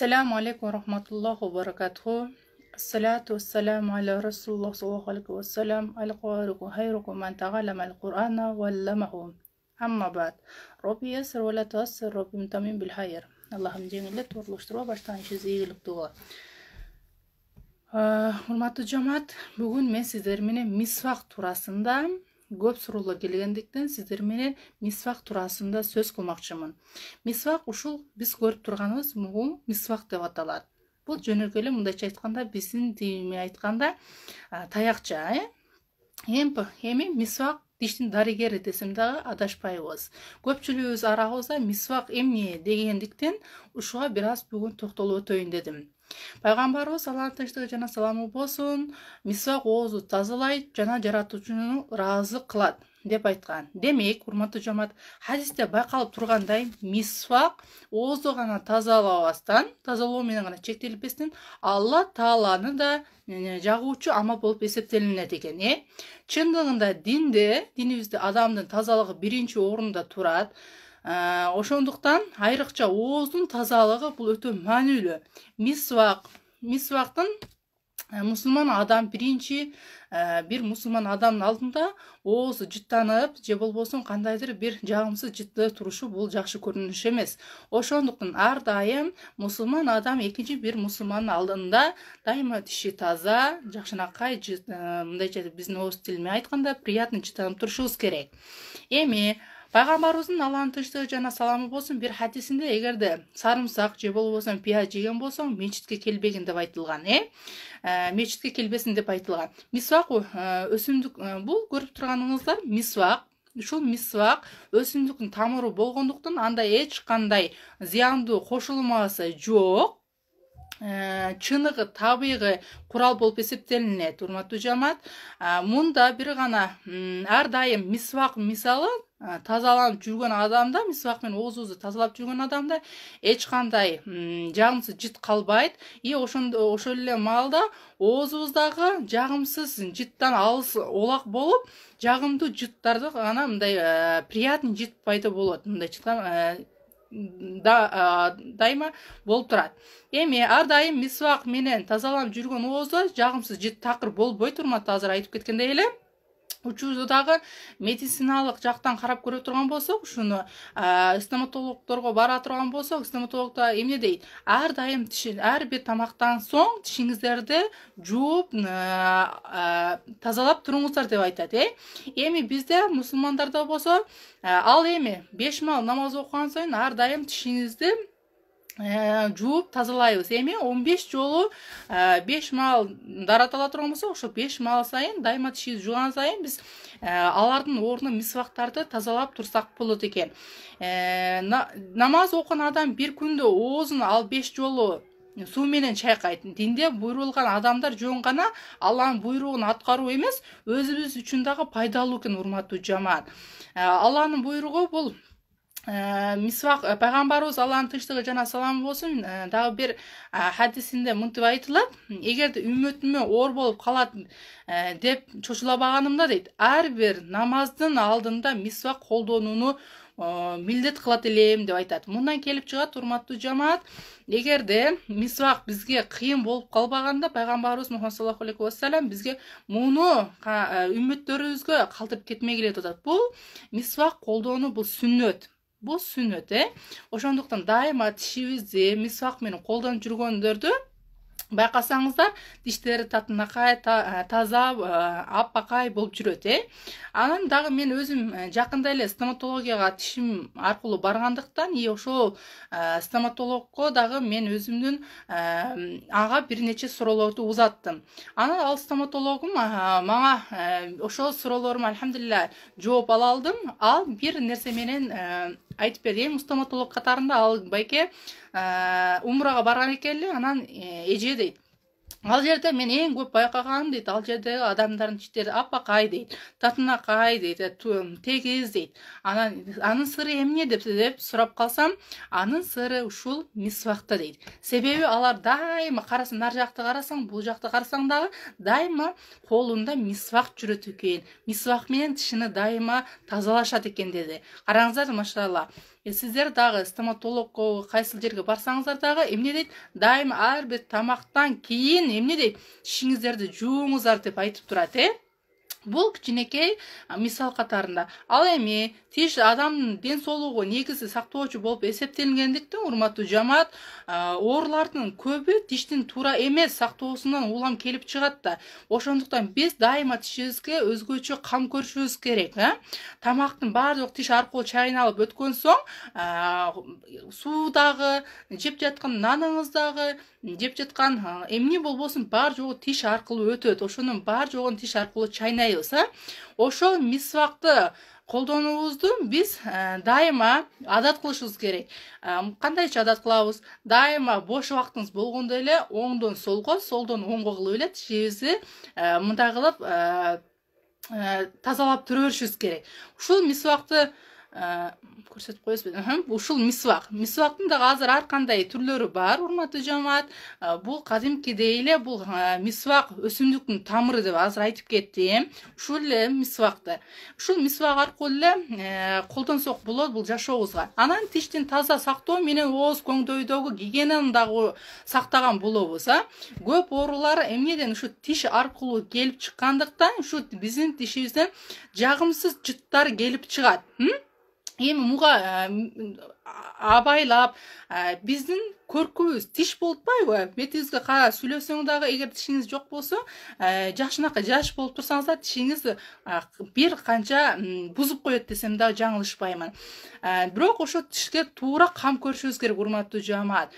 Assalamu alaikum wa rahmatullahi wa barakatuhu. Assalatu wassalamu ala Rasulullah sallallahu alaihi wa sallam. Al-Qariqu hayrukum man ta'allama al-Qur'ana wa 'allamahu. Amma ba'd. Rabbi yassir wa la tu'assir, Rabbi mutamin bil hayr. Allah'ım жеңілдік торлыштыруға баштанышыз игілік туға. Урматтуу жамаат, бүгүн мен сиздер менен мисвак туурасында көп суроолор келгендиктен сиздер менен мисвак туурасында сөз кылмакчымын. Мисвак ушул биз көрүп турганыбыз бул мисвак деп аталат. Бул жөнөкөй эле мындайча айтканда, биздин тилиме айтканда таякча, эми мисвак диштин дарыгери десем дагы адашпайбыз. Көпчүлүгүбүз арабызда мисвак эмне дегендиктен ушуга бир аз бүгүн токтолуп өтөйүн дедим. Пайгамбарыбыз Аллахтын тынчтыгы жана саламы болсун, мисвак оозду тазалайт жана жаратуучуну ыраазы кылат деп айткан. Демек, урматтуу жамаат, хадисте байкалып тургандай, мисвак оозду гана тазалабастан, тазалоо менен гана чектелбестен, Алла Тааланы да жагуучу амал болуп эсептелинет экен. Чындыгында динибизде адамдын тазалыгы биринчи орунда турат. Ошондуктан айрыкча ооздун тазалыгы бул өтө маанилүү. Мисвактын мусулман адам бир мусулман адамдын алдында оозу жыттанып, же болбосо кандайдыр бир жагымсыз жытты турушу бул жакшы көрүнүш эмес. Ошондуктан ар дайым мусулман адам экинчи бир мусулмандын алдында дайыма тиши таза, жакшынакай, мындайча биздин ооз тилиме айтканда приятный жыттанып турушубуз керек. Эми Пайгамбарыбыздын Аллахтын тынчтыгы жана саламы болсун бир хадисинде эгерде сарымсак же болбосо пияз жеген болсоң мечитке келбегин деп айтылган. Мечитке келбесин деп айтылган. Мисвак өсүмдүк, бул көрүп турганыңыздар мисвак. Ушул мисвак өсүмдүктүн тамыры болгондуктан анда эч кандай зыяндуу кошулмасы жок. Чыныгы табигый курал болуп эсептелинет, урматтуу жамаат. Мунда бир гана ар дайым мисвак мисалы тазаланып жүргөн адамда, мисвак менен оозубузду тазалап жүргөн адамда эч кандай жагымсыз жыт калбайт. Ошол эле маалда оозубуздагы жагымсыз жыттан алыс олак болуп, жагымдуу жыттарды гана мындай приятный жыт пайда болот. Мындайча дайыма болуп турат. Эми ар дайым мисвак менен тазаланып жүргөн оозда жагымсыз жыт такыр болбойт, урматтуу, азыр айтып кеткендей эле. Учурда дагы медициналык жактан карап көрө турган болсок, ушуну стоматологдорго бара турган болсок, стоматологдор эмне дейт? Ар дайым ар бир тамактан соң тишиңиздерди жууп тазалап туруңуздар деп айтат. Эми бизде мусулмандарда болсо, ал эми 5 маал намаз окуган сайын ар дайым тишиңизди жууп тазалайбыз. Эми 15 жолу 5 маал даратала турган болсо, ошо 5 маал сайын дайыма тишибизди жууган сайын биз алардын ордуна мисвактарды тазалап турсак болот экен. Намаз окуган адам бир күндө оозун ал 5 жолу суу менен чайкайт. Динде буйрулган адамдар жөн гана Алланын буйругун аткаруу эмес, өзүбүз үчүн дагы пайдалуу экен, урматтуу жамаат. Алланын буйругу бул мисвак. Пайгамбарыбыз Аллахтын тынчтыгы жана саламы болсун дагы бир хадисинде мынтип айтылат: эгерде үммөтүмө оор болуп калат деп чочулабаганымда дейт, ар бир намаздын алдында мисвак колдонууну милдет кылат элем деп айтат. Мындан келип чыгат, урматтуу жамаат, эгерде мисвак бизге кыйын болуп калбаганда, пайгамбарыбыз Мухаммад саллаллаху алейхи ва саллям бизге муну үммөттөрүбүзгө калтырып кетмегиле деп атат. Бул мисвак колдонуу, бул сүннөт. Бул сүннөт. Ошондуктан дайыма тишибизди мисвак менен колдонуп жүргөндөрдү байкасаңыздар, диштери татынакай, таза, аппакай болуп жүрөт. Анан дагы мен өзүм жакында эле стоматологияга тишим аркылуу баргандыктан, ошол стоматологко дагы мен өзүмдүн ага бир нече суроолорду узаттым. Анан ал стоматологум мага ошол суроолорума алхамдулилля жооп ала алдым. Ал бир нерсе менен айтып берди. Стоматолог катарында ал байке умрага барган экен эле, анан эже дейт. Ал жерде мен эң көп байкаганым дейт, ал жердеги адамдардын тиштери аппакай дейт, татынакай дейт, тегиз дейт. Анын сыры эмне деп сурап калсам, анын сыры ушул мисвакта дейт. Себеби алар дайыма карасаң, нар жакты карасаң, бул жакты карасаң дагы дайыма колунда мисвак жүрөт экен. Мисвак менен тишини дайыма тазалашат экен деди. Караңыздар, машалла. сиздер дагы стоматологко кайсыл жерге барсаңыздар дагы эмне дейт, дайыма ар бир тамактан кийин эмне дейт, тишиңиздерди жууңуздар деп айтып турат. Бул кичинекей мисал катарында. Ал эми тиш адамдын ден соолугу негизи сактоочу болуп эсептелгендиктен, урматтуу жамаат, оорулардын көбү тиштин туура эмес сактоосунан улам келип чыгат да. Ошондуктан биз дайыма тишибизге өзгөчө кам көрүшүбүз керек. Тамактын баардык тиш аркылуу чайналып өткөн соң, суудагы, жеп жаткан наныңыздагы, жеп жаткан эмне болбосун бар жогу тиш аркылуу өтөт. Ошонун бар жогун тиш аркылуу чайнайбыз. Ошол мисвакты колдонуубузду биз дайыма адат кылышыбыз керек. Кандайча адат кылабыз? Дайыма бош убактыңыз болгондо эле оңдон солго, солдон оңго кылып эле тишибизди мындай кылып тазалап тура беришибиз керек. Ушул мисвакты көрсөтүп коесузбу? Ушул мисвак. Мисвактын дагы азыр ар кандай түрлөрү бар, урматтуу жамаат. Бул кадимкидей эле бул мисвак өсүмдүктүн тамыры деп азыр айтып кеттим. Ушул эле мисвакты. Ушул мисвак аркылуу эле колдонсок болот бул жашообузга. Анан тиштин таза сактоо менен ооз көңдөйдөгү гигиенаны дагы сактаган болобуз. Көп оорулар эмнеден ушу тиш аркылуу келип чыккандыктан, ушу биздин тишибизден жагымсыз жыттар келип чыгат. Эми муга абайлап биздин көркүбүз тиш болуп атпайбы? Бетиңизге карап сүйлөсөң дагы эгер тишиңиз жок болсо, жакшынакай жаш болуп турсаңыз, тишиңиз бир канча бузуп коет десем дагы жаңылышпаймын. Бирок ошо тишке туура кам көрүшүбүз керек, урматтуу жамаат.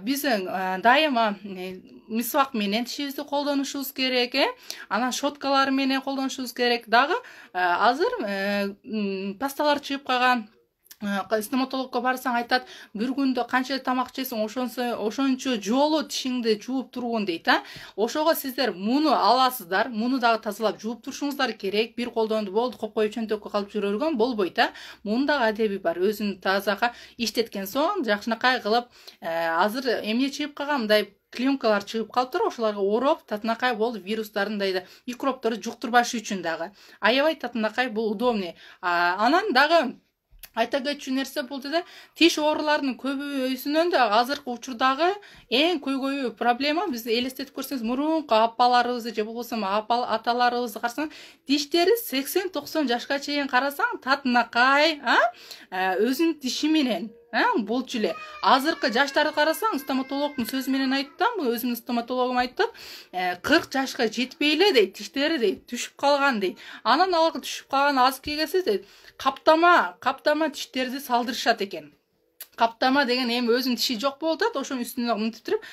Биз дайыма мисвак менен тишибизди колдонушубуз керек, анан щоткалар менен колдонушубуз керек. Дагы азыр пасталар чыгып калган. Стоматологко барсаң айтат, бир күндө канча тамак жесең, ошончо жолу тишиңди жууп тургун дейт. Ошого сиздер муну аласыздар, муну дагы тазалап жууп турушуңуздар керек. Бир колдонду болду, копкоюп чөнтөккө калып жүрө өргөн болбойт. Мунун дагы адеби бар. Өзүн тазага иштеткен соң, жакшынакай кылып, азыр эмне чыгып калган, мындай клеенкалар чыгып калыптыр, ошолорго ороп, татынакай болуп вирустарын микробторду жуктурбаш үчүн дагы. Аябай татынакай, бул удобный. Анан дагы айта кетчү нерсе бул тиш ооруларынын көбөйүүсүнөн да азыркы учурдагы эң көйгөйүү проблема, бизди элестетип көрсөңүз, мурунку апаларыбызды же болбосо аталарыбызды карасаң, диштери 80-90 жашка чейин карасаң, татынакай, өзүнүн тиши менен болчу эле. Азыркы жаштарды карасаң, стоматологдун сөзү менен айттым, өзүмдүн стоматологум айтты, 40 жашка жетпей эле дейт, тиштери дейт, түшүп калган дейт. Анан алга түшүп калган аз келсе дейт, каптама тиштерди салдырышат экен. Каптама деген эми өзүнүн тиши жок болуп атат, ошонун үстүнө мынтип туруп,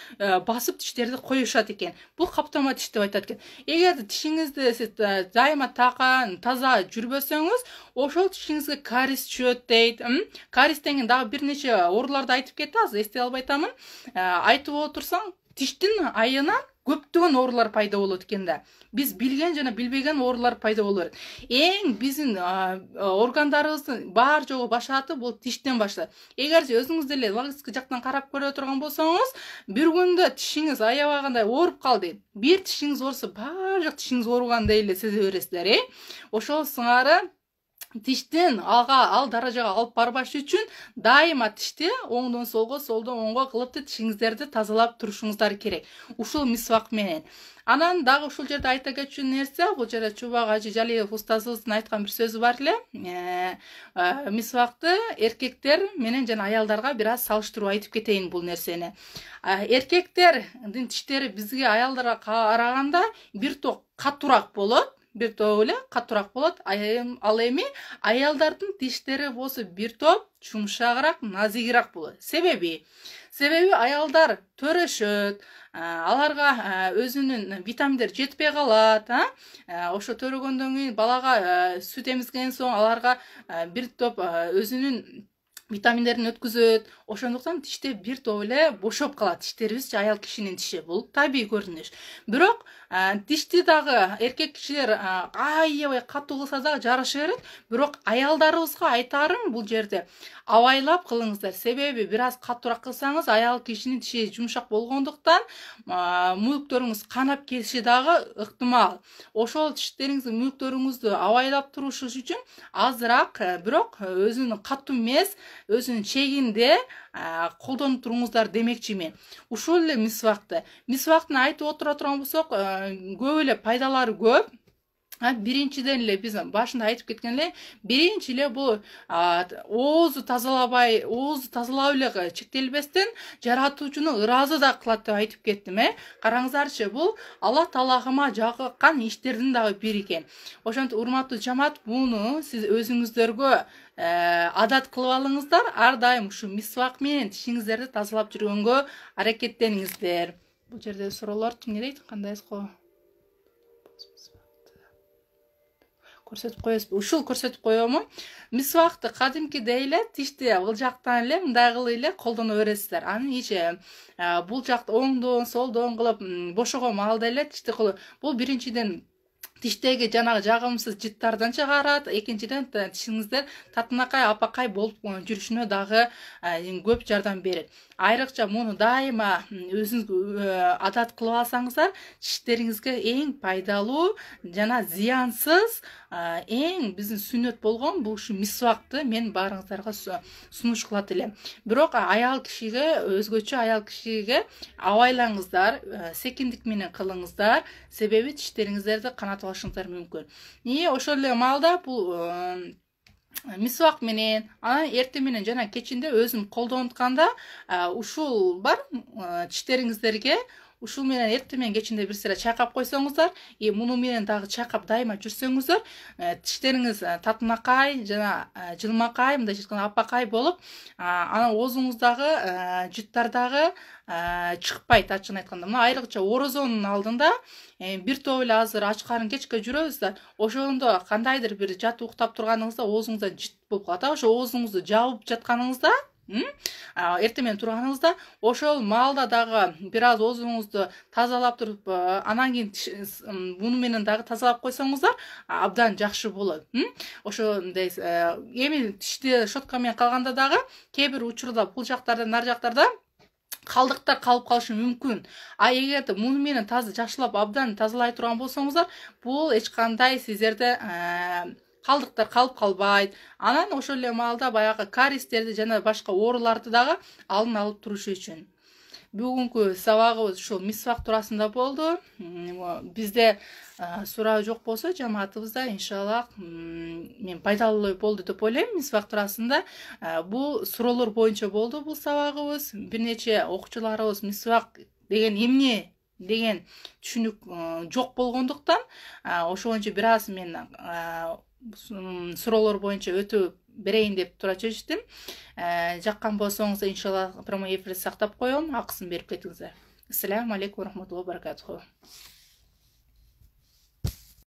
басып тиштерди коюшат экен. Бул каптама тиш деп айтат экен. Эгер тишиңизди сиз дайыма такан, таза жүрбөсөңүз, ошол тишиңизге кариес түшөт дейт. Кариес деген дагы бир нече ооруларды айтып кетти, азыр эстей албай атамын. Айтып отурсаң, тиштин айынан көптөгөн оорулар пайда болот экен да. Биз билген жана билбеген оорулар пайда болот. Эң биздин органдарыбыздын бар жогу башаты бул тиштен башталат. Эгер өзүңүз деле логический жактан карап көрө турган болсоңуз, бир күндө тишиңиз аябагандай ооруп калды. Бир тишиңиз оорусо, баардык тишиңиз ооругандай эле сезе бересиздер, Ошол сыңары тиштин ал даражага алып барбаш үчүн дайыма тишти оңдон солго, солдон оңго кылып тишиңиздерди тазалап турушуңуздар керек. Ушул мисвак менен. Анан дагы ушул жерде айта кетчү нерсе, бул жерде Чубак Ажи Жалиев устазыбыздын айткан бир сөзү бар эле. Мисвакты эркектер менен жана аялдарга бир аз салыштырып айтып кетейин бул нерсени. Эркектердин тиштери бизге аялдарга караганда бир топ катуураак болот. Бир топ эле катуураак болот. Ал эми аялдардын тиштери болсо бир топ жумшагыраак, назигирээк болот. Себеби аялдар төрөшөт, аларга өзүнүн витаминдери жетпей калат, ошо төрөгөндөн кийин балага сүт эмизген соң аларга бир топ өзүнүн витаминдерин өткүзөт. Ошондуктан тиште бир топ эле бошоп калат. Тиштерибиз аял кишинин тиши, бул табий көрүнүш. Бирок Тишти дагы эркек кишилер аябай катуу кылса дагы жараша берет. Бирок аялдарыбызга айтарым бул жерде абайлап кылыңыздар. Себеби бир аз катуураак кылсаңыз аял кишинин тиши жумшак болгондуктан мүлүктөрүңүз канап кетиши дагы ыктымал. Ошол тиштериңиздин мүлүктөрүңүздү абайлап турушуш үчүн азыраак, бирок өзүнүн катуу эмес, өзүнүн чегинде колдонуп туруңуздар демекчимин. Ушул эле мисвактын айтып отура турган болсок, көп эле пайдалары көп. Биринчиден эле биз башында айтып кеткен эле, биринчи эле бул оозду тазалап эле чектелбестен жаратуучуну ыраазы да кылат деп айтып кеттим. Караңыздарчы, бул Алла Таалага жаккан иштердин дагы бири экен. Ошентип урматтуу жамаат, муну сиз өзүңүздөргө адат кылып алыңыздар. Ар дайым ушу мисвак менен тишиңиздерди тазалап жүргөнгө аракеттениңиздер. Бул жерде суроолор эмне дейт? Кандайсыз го? Көрсөтүп коесузбу? Ушул көрсөтүп коёмун. Мисвакты кадимкидей эле тишти ылжактан эле мындай кылып эле колдоно бересиздер. Анын ичи бул жакты оңдон, солдон кылып бошогон маалда эле тишти кылып. Бул биринчиден тиштеги жанагы жагымсыз жыттардан чыгарат. Экинчиден тишиңиздер татынакай, апакай болуп жүрүшүнө дагы көп жардам берет. Айрыкча муну дайыма өзүңүз адат кылып алсаңыздар, тиштериңизге эң пайдалуу жана зыянсыз, эң биздин сүннөт болгон бул ушу мисвакты мен баарыңыздарга сунуш кылат элем. Бирок аял кишиге, өзгөчө аял кишиге абайлаңыздар, секиндик менен кылыңыздар, себеби тиштериңиздерди канатып алышыңыздар мүмкүн. Ошол эле маалда бул мисвак менен, анан эртең менен жана кечинде өзүм колдонутканда ушул бар тиштериңиздерге ушул менен эртең менен кечинде бир сыйра чайкап койсоңуздар, муну менен дагы чайкап дайыма жүрсөңүздөр, тиштериңиз татынакай жана жылмакай, мындай айтканда апакай болуп, анан оозуңуздагы жыттар дагы чыкпайт, ачыгын айтканда. Мына айрыкча орозонун алдында бир топ эле азыр ач карын кечке жүрөбүз да, ошондо кандайдыр бир жатып уктап турганыңызда оозуңузда жыт болуп калат. Ошо оозуңузду жаап жатканыңызда, эртең менен турганыңызда, ошол маалда дагы бир аз оозуңузду тазалап туруп, анан кийин муну менен дагы тазалап койсоңуздар, абдан жакшы болот. Ошондой эми тишти щетка менен калганда дагы кээ бир учурда бул жактарда, нар жактарда калдыктар калып калышы мүмкүн. Эгерде муну менен жакшылап абдан тазалай турган болсоңуздар, бул эч кандай сиздерде калдыктар калып калбайт. Анан ошол эле маалда баягы кариестерди жана башка ооруларды дагы алдын алып турушу үчүн. Бүгүнкү сабагыбыз ушул мисвак туурасында болду. Бизде суроо жок болсо жамаатыбызда иншаллах мен пайдалуу болду деп ойлойм мисвак туурасында. Бул суроолор боюнча болду бул сабагыбыз. Бир нече окуучуларыбыз мисвак деген эмне деген түшүнүк жок болгондуктан, ошоңчу бир аз мен суроолор боюнча өтүп берейин деп туура чечтим. Жаккан болсоңуз иншаллах прямой эфирди сактап коем, акысын берип кетиңиздер. Ассаламу алейкум ва рахматуллахи ва баракатуху.